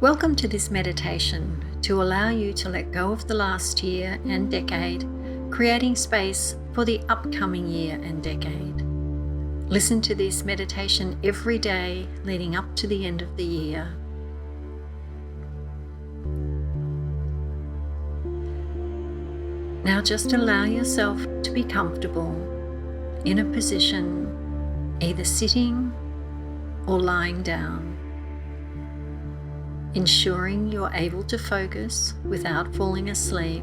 Welcome to this meditation to allow you to let go of the last year and decade, creating space for the upcoming year and decade. Listen to this meditation every day leading up to the end of the year. Now just allow yourself to be comfortable in a position either sitting or lying down, ensuring you're able to focus without falling asleep.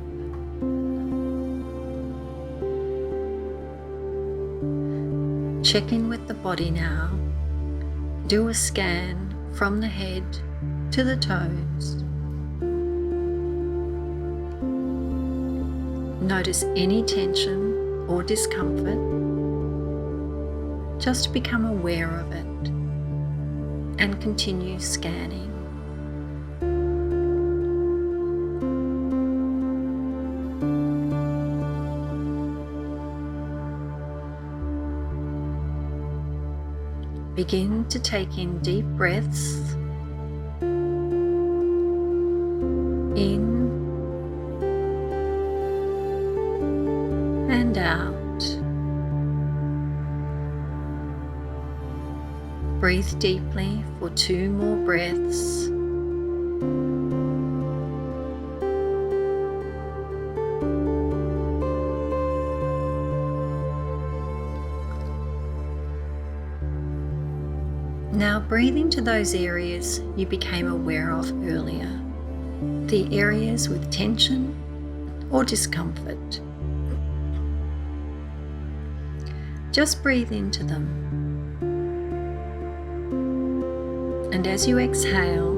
Check in with the body now. Do a scan from the head to the toes. Notice any tension or discomfort. Just become aware of it and continue scanning. Begin to take in deep breaths in and out. Breathe deeply for 2 more breaths. Now breathe into those areas you became aware of earlier, the areas with tension or discomfort. Just breathe into them. And as you exhale,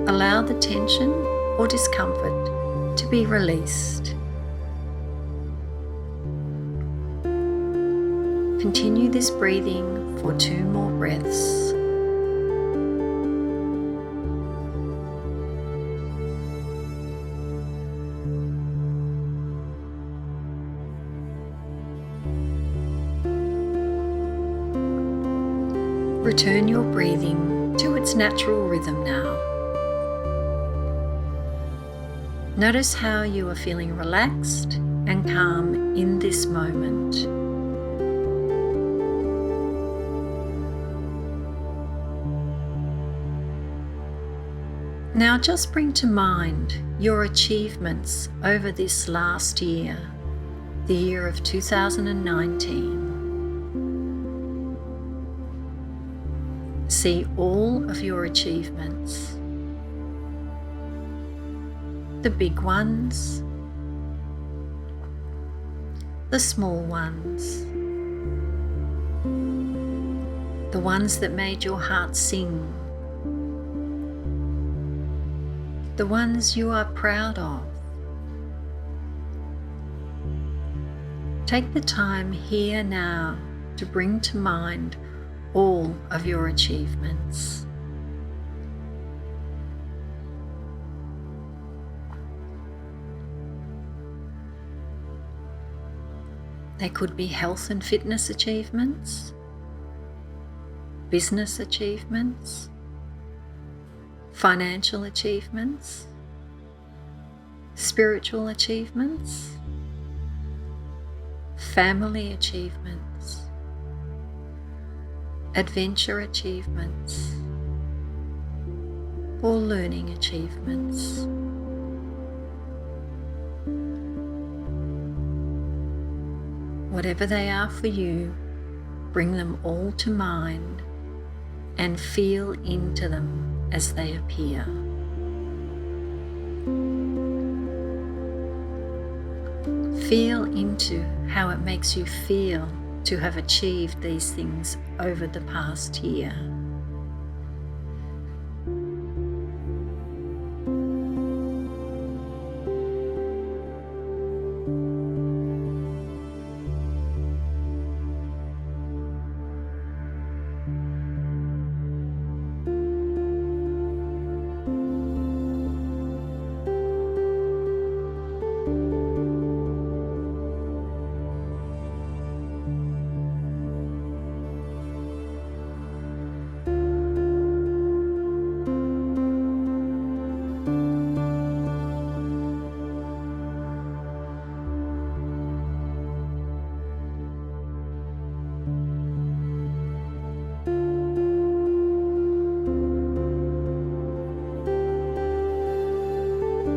allow the tension or discomfort to be released. Continue this breathing for 2 more breaths. Return your breathing to its natural rhythm now. Notice how you are feeling relaxed and calm in this moment. Now just bring to mind your achievements over this last year, the year of 2019. See all of your achievements, the big ones, the small ones, the ones that made your heart sing, the ones you are proud of. Take the time here now to bring to mind all of your achievements. They could be health and fitness achievements, business achievements, financial achievements, spiritual achievements, family achievements, adventure achievements, or learning achievements. Whatever they are for you, bring them all to mind and feel into them as they appear. Feel into how it makes you feel to have achieved these things over the past year.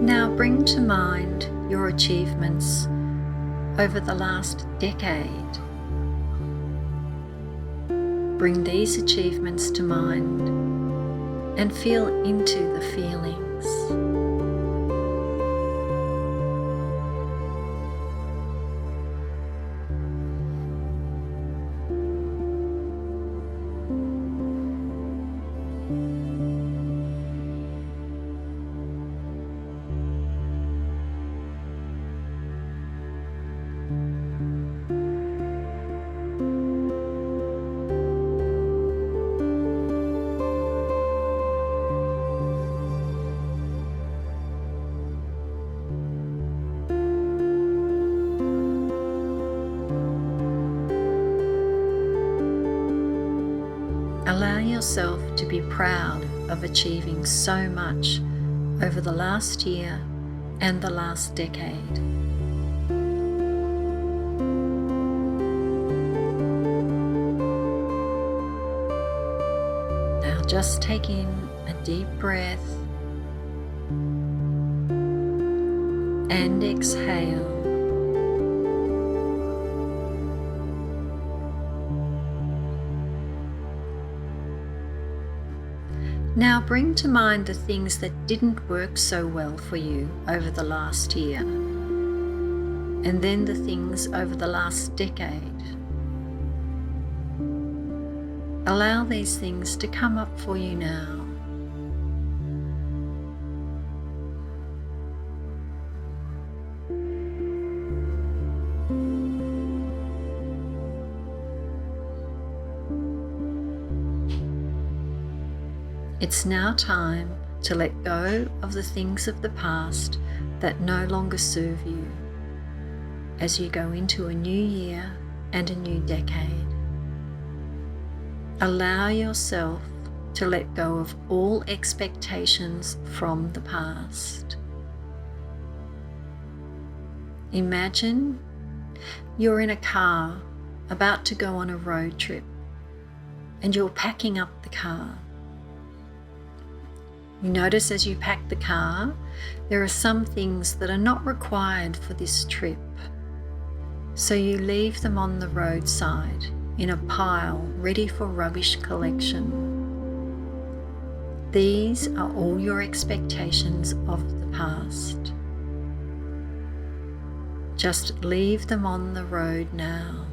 Now bring to mind your achievements over the last decade. Bring these achievements to mind and feel into the feelings. Allow yourself to be proud of achieving so much over the last year and the last decade. Now just take in a deep breath and exhale. Now bring to mind the things that didn't work so well for you over the last year, and then the things over the last decade. Allow these things to come up for you now. It's now time to let go of the things of the past that no longer serve you as you go into a new year and a new decade. Allow yourself to let go of all expectations from the past. Imagine you're in a car about to go on a road trip and you're packing up the car. You notice as you pack the car, there are some things that are not required for this trip. So you leave them on the roadside in a pile ready for rubbish collection. These are all your expectations of the past. Just leave them on the road now.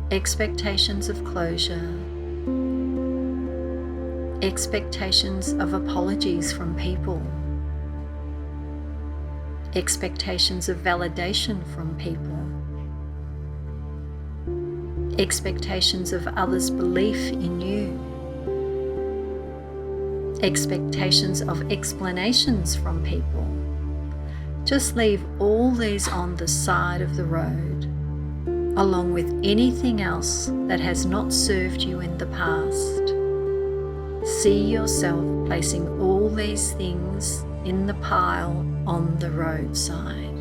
Expectations of closure, expectations of apologies from people, expectations of validation from people, expectations of others' belief in you, expectations of explanations from people. Just leave all these on the side of the road, along with anything else that has not served you in the past. See yourself placing all these things in the pile on the roadside.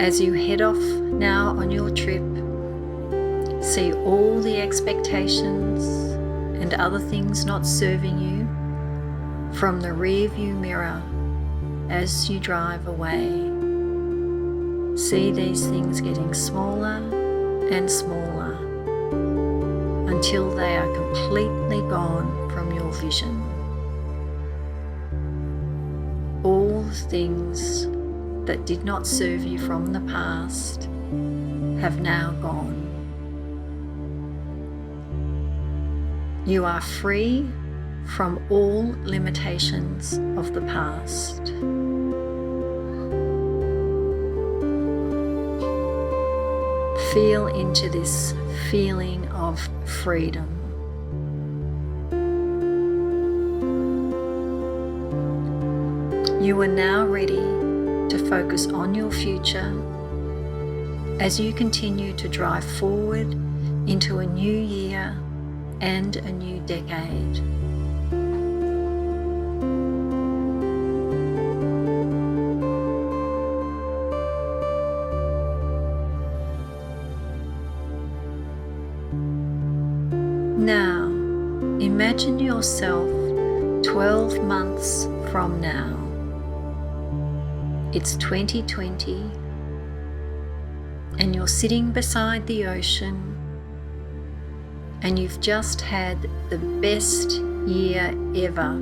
As you head off now on your trip, see all the expectations and other things not serving you from the rear view mirror as you drive away. See these things getting smaller and smaller until they are completely gone from your vision. All the things that did not serve you from the past have now gone. You are free from all limitations of the past. Feel into this feeling of freedom. You are now ready to focus on your future as you continue to drive forward into a new year and a new decade. Now, imagine yourself 12 months from now. It's 2020 and you're sitting beside the ocean and you've just had the best year ever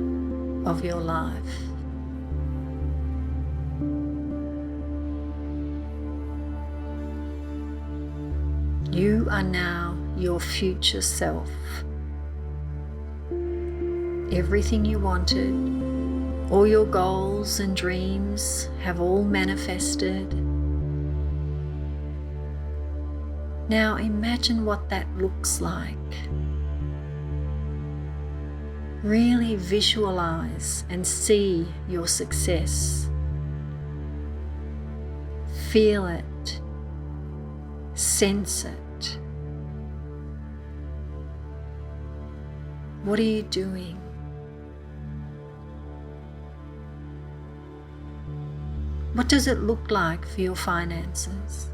of your life. You are now your future self. Everything you wanted, all your goals and dreams have all manifested. Now imagine what that looks like. Really visualize and see your success. Feel it. Sense it. What are you doing? What does it look like for your finances?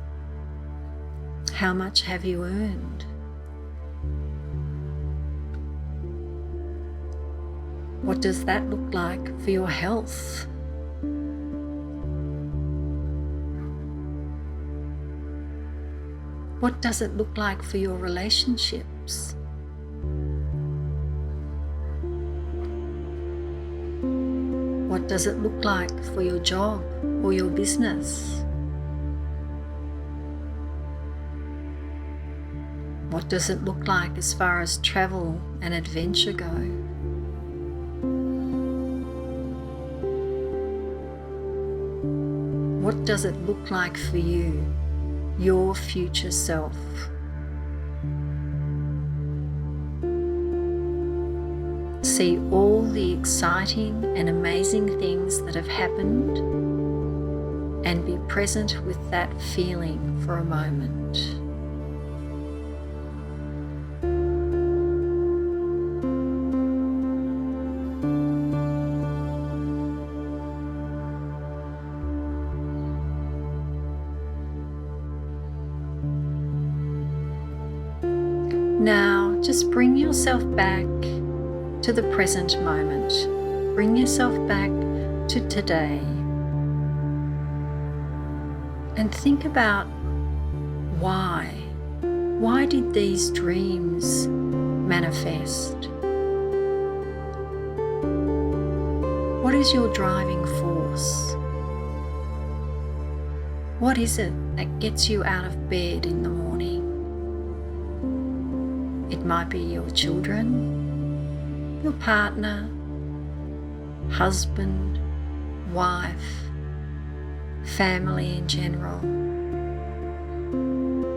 How much have you earned? What does that look like for your health? What does it look like for your relationships? What does it look like for your job or your business? What does it look like as far as travel and adventure go? What does it look like for you, your future self? See all the exciting and amazing things that have happened and be present with that feeling for a moment. Now, just bring yourself back to the present moment. Bring yourself back to today. And think about why. Why did these dreams manifest? What is your driving force? What is it that gets you out of bed in the morning? It might be your children, your partner, husband, wife, family in general.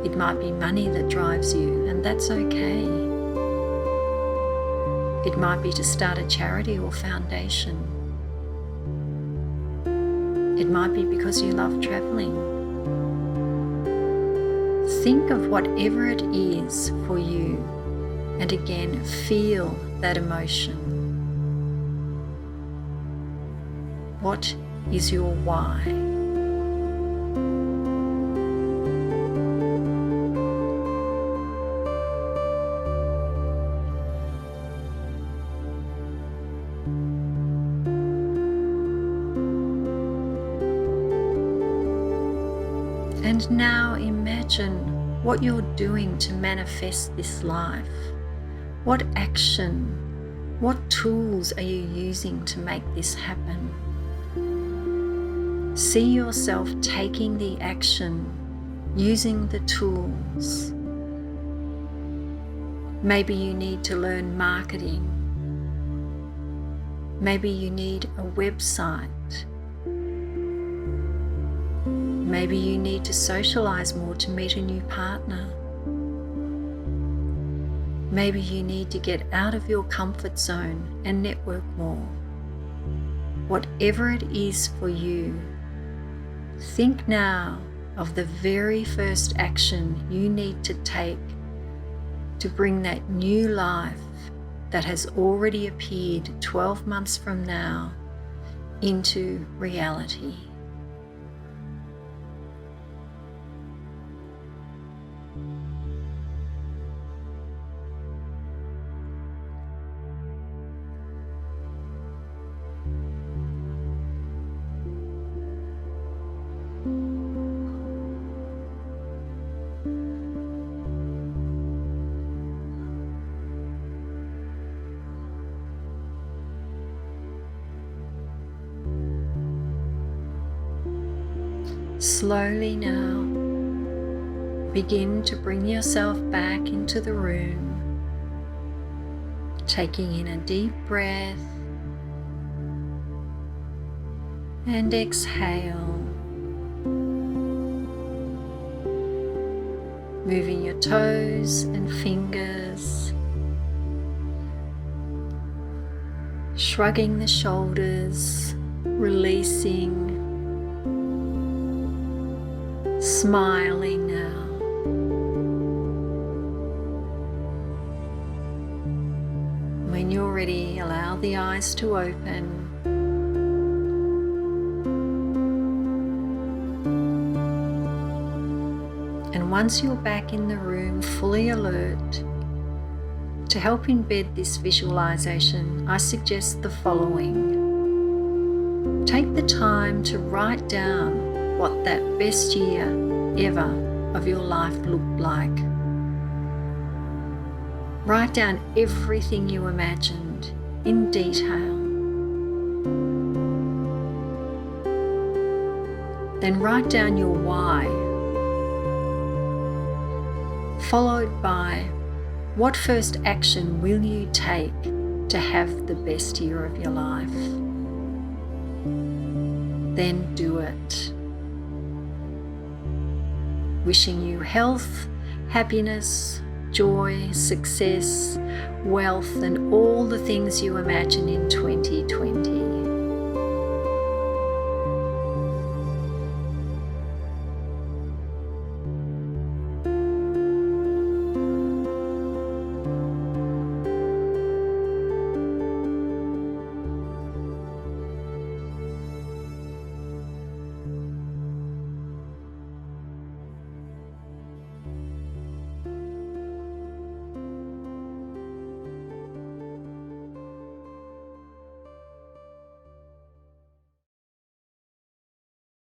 It might be money that drives you, and that's okay. It might be to start a charity or foundation. It might be because you love traveling. Think of whatever it is for you, and again, feel that emotion. What is your why? And now imagine what you're doing to manifest this life. What action, what tools are you using to make this happen? See yourself taking the action, using the tools. Maybe you need to learn marketing. Maybe you need a website. Maybe you need to socialize more to meet a new partner. Maybe you need to get out of your comfort zone and network more. Whatever it is for you, think now of the very first action you need to take to bring that new life that has already appeared 12 months from now into reality. Slowly now, begin to bring yourself back into the room, taking in a deep breath and exhale, moving your toes and fingers, shrugging the shoulders, releasing, smiling now. When you're ready, allow the eyes to open. And once you're back in the room, fully alert, to help embed this visualization, I suggest the following. Take the time to write down what that best year ever of your life looked like. Write down everything you imagined in detail. Then write down your why, followed by what first action will you take to have the best year of your life. Then do it. Wishing you health, happiness, joy, success, wealth, and all the things you imagine in 2020.